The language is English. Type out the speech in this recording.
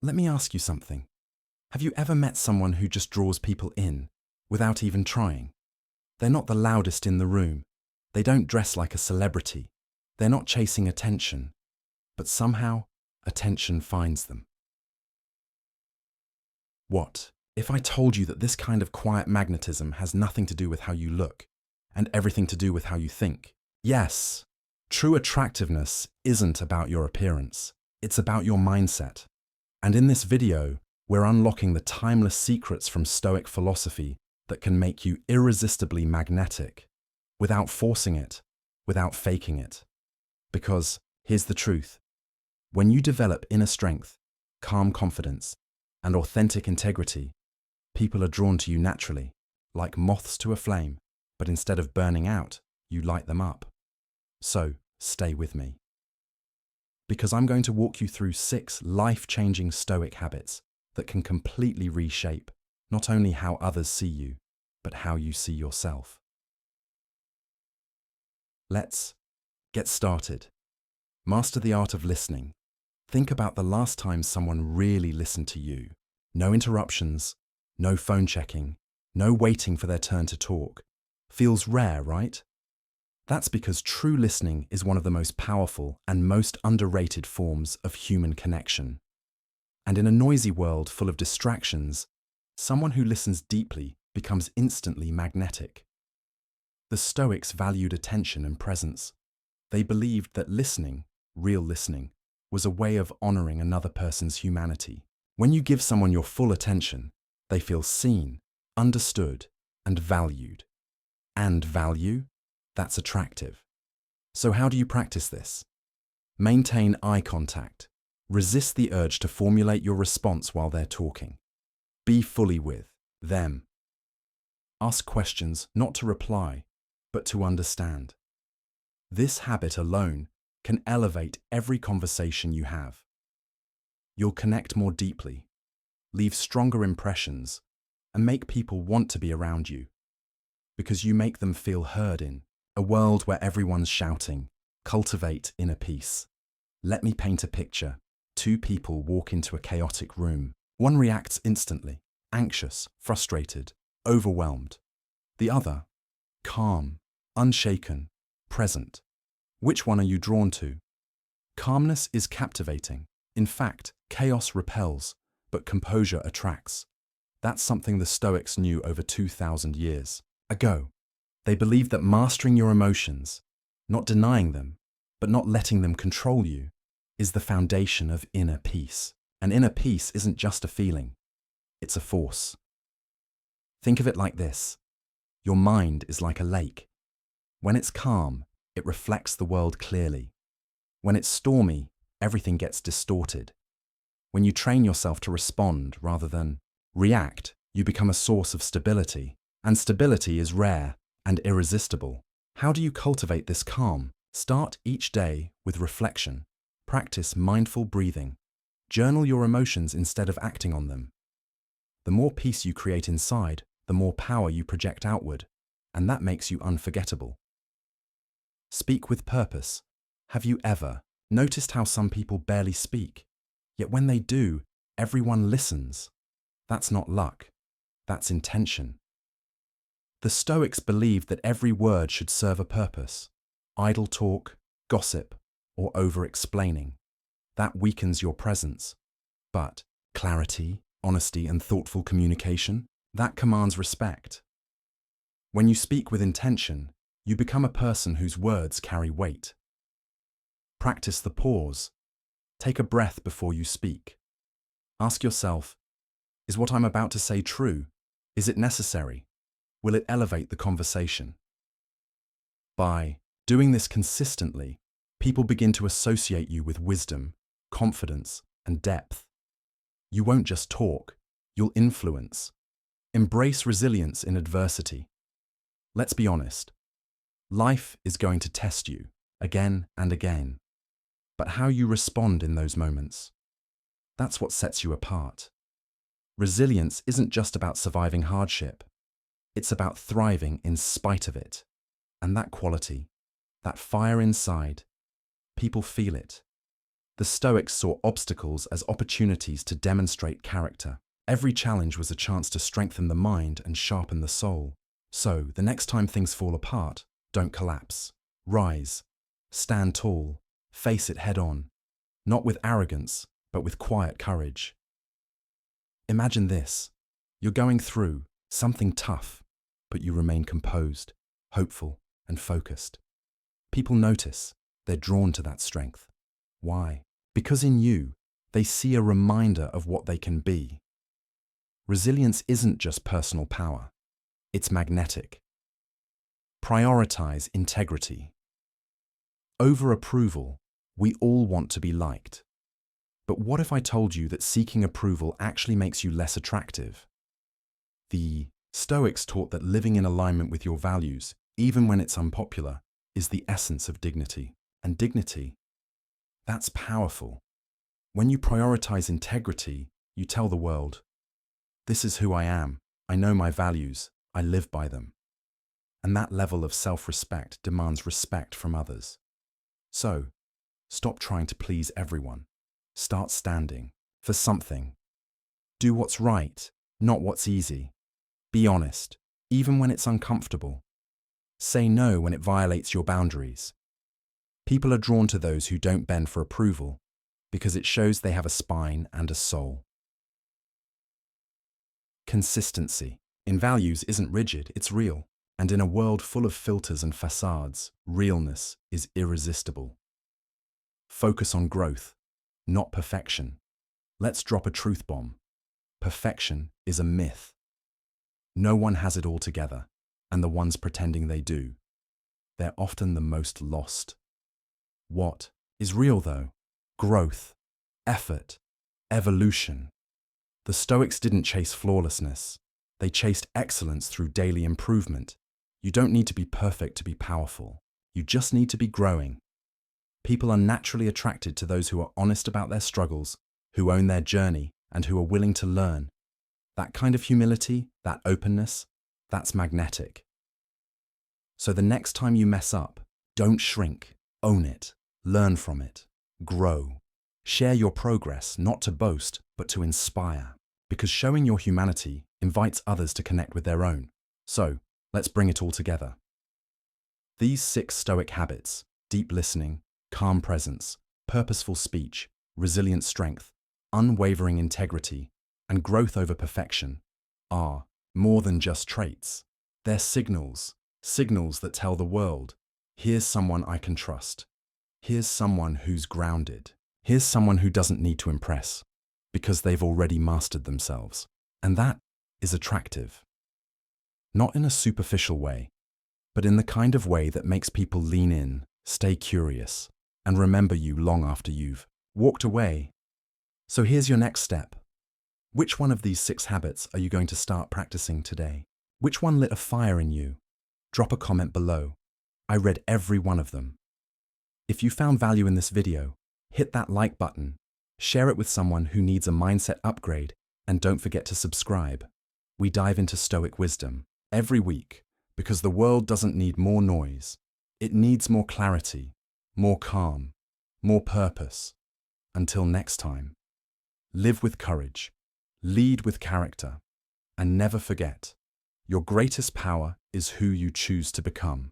Let me ask you something. Have you ever met someone who just draws people in without even trying? They're not the loudest in the room. They don't dress like a celebrity. They're not chasing attention. But somehow, attention finds them. What if I told you that this kind of quiet magnetism has nothing to do with how you look and everything to do with how you think? Yes, true attractiveness isn't about your appearance. It's about your mindset. And in this video, we're unlocking the timeless secrets from Stoic philosophy that can make you irresistibly magnetic, without forcing it, without faking it. Because here's the truth. When you develop inner strength, calm confidence, and authentic integrity, people are drawn to you naturally, like moths to a flame, but instead of burning out, you light them up. So, stay with me. Because I'm going to walk you through 6 life-changing Stoic habits that can completely reshape not only how others see you, but how you see yourself. Let's get started. Master the art of listening. Think about the last time someone really listened to you. No interruptions, no phone checking, no waiting for their turn to talk. Feels rare, right? That's because true listening is one of the most powerful and most underrated forms of human connection. And in a noisy world full of distractions, someone who listens deeply becomes instantly magnetic. The Stoics valued attention and presence. They believed that listening, real listening, was a way of honoring another person's humanity. When you give someone your full attention, they feel seen, understood, and valued. And value? That's attractive. So how do you practice this? Maintain eye contact. Resist the urge to formulate your response while they're talking. Be fully with them. Ask questions not to reply, but to understand. This habit alone can elevate every conversation you have. You'll connect more deeply, leave stronger impressions, and make people want to be around you, because you make them feel heard in a world where everyone's shouting. Cultivate inner peace. Let me paint a picture. 2 people walk into a chaotic room. One reacts instantly, anxious, frustrated, overwhelmed. The other, calm, unshaken, present. Which one are you drawn to? Calmness is captivating. In fact, chaos repels, but composure attracts. That's something the Stoics knew over 2,000 years ago. They believed that mastering your emotions, not denying them, but not letting them control you, is the foundation of inner peace. And inner peace isn't just a feeling, it's a force. Think of it like this. Your mind is like a lake. When it's calm, it reflects the world clearly. When it's stormy, everything gets distorted. When you train yourself to respond rather than react, you become a source of stability. And stability is rare and irresistible. How do you cultivate this calm? Start each day with reflection. Practice mindful breathing. Journal your emotions instead of acting on them. The more peace you create inside, the more power you project outward, and that makes you unforgettable. Speak with purpose. Have you ever noticed how some people barely speak, yet when they do, everyone listens? That's not luck. That's intention. The Stoics believed that every word should serve a purpose. Idle talk, gossip, or over-explaining. That weakens your presence. But clarity, honesty, and thoughtful communication, that commands respect. When you speak with intention, you become a person whose words carry weight. Practice the pause. Take a breath before you speak. Ask yourself, is what I'm about to say true? Is it necessary? Will it elevate the conversation? By doing this consistently, people begin to associate you with wisdom, confidence, and depth. You won't just talk, you'll influence. Embrace resilience in adversity. Let's be honest. Life is going to test you again and again. But how you respond in those moments, that's what sets you apart. Resilience isn't just about surviving hardship. It's about thriving in spite of it. And that quality, that fire inside, people feel it. The Stoics saw obstacles as opportunities to demonstrate character. Every challenge was a chance to strengthen the mind and sharpen the soul. So, the next time things fall apart, don't collapse. Rise. Stand tall. Face it head on. Not with arrogance, but with quiet courage. Imagine this. You're going through something tough, but you remain composed, hopeful, and focused. People notice. They're drawn to that strength. Why? Because in you, they see a reminder of what they can be. Resilience isn't just personal power. It's magnetic. Prioritize integrity. Over approval, we all want to be liked. But what if I told you that seeking approval actually makes you less attractive? The Stoics taught that living in alignment with your values, even when it's unpopular, is the essence of dignity. And dignity, that's powerful. When you prioritize integrity, you tell the world, this is who I am, I know my values, I live by them. And that level of self-respect demands respect from others. So, stop trying to please everyone. Start standing for something. Do what's right, not what's easy. Be honest, even when it's uncomfortable. Say no when it violates your boundaries. People are drawn to those who don't bend for approval because it shows they have a spine and a soul. Consistency in values isn't rigid, it's real. And in a world full of filters and facades, realness is irresistible. Focus on growth, not perfection. Let's drop a truth bomb. Perfection is a myth. No one has it all together, and the ones pretending they do, they're often the most lost. What is real, though? Growth, effort, evolution. The Stoics didn't chase flawlessness. They chased excellence through daily improvement. You don't need to be perfect to be powerful. You just need to be growing. People are naturally attracted to those who are honest about their struggles, who own their journey, and who are willing to learn. That kind of humility, that openness, that's magnetic. So the next time you mess up, don't shrink, own it, learn from it, grow. Share your progress, not to boast, but to inspire. Because showing your humanity invites others to connect with their own. So, let's bring it all together. These 6 Stoic habits, deep listening, calm presence, purposeful speech, resilient strength, unwavering integrity, and growth over perfection, are more than just traits. They're signals that tell the world, here's someone I can trust. Here's someone who's grounded. Here's someone who doesn't need to impress, because they've already mastered themselves. And that is attractive. Not in a superficial way, but in the kind of way that makes people lean in, stay curious, and remember you long after you've walked away. So here's your next step. Which one of these 6 habits are you going to start practicing today? Which one lit a fire in you? Drop a comment below. I read every one of them. If you found value in this video, hit that like button, share it with someone who needs a mindset upgrade, and don't forget to subscribe. We dive into Stoic wisdom every week because the world doesn't need more noise. It needs more clarity, more calm, more purpose. Until next time, live with courage, lead with character, and never forget, your greatest power is who you choose to become.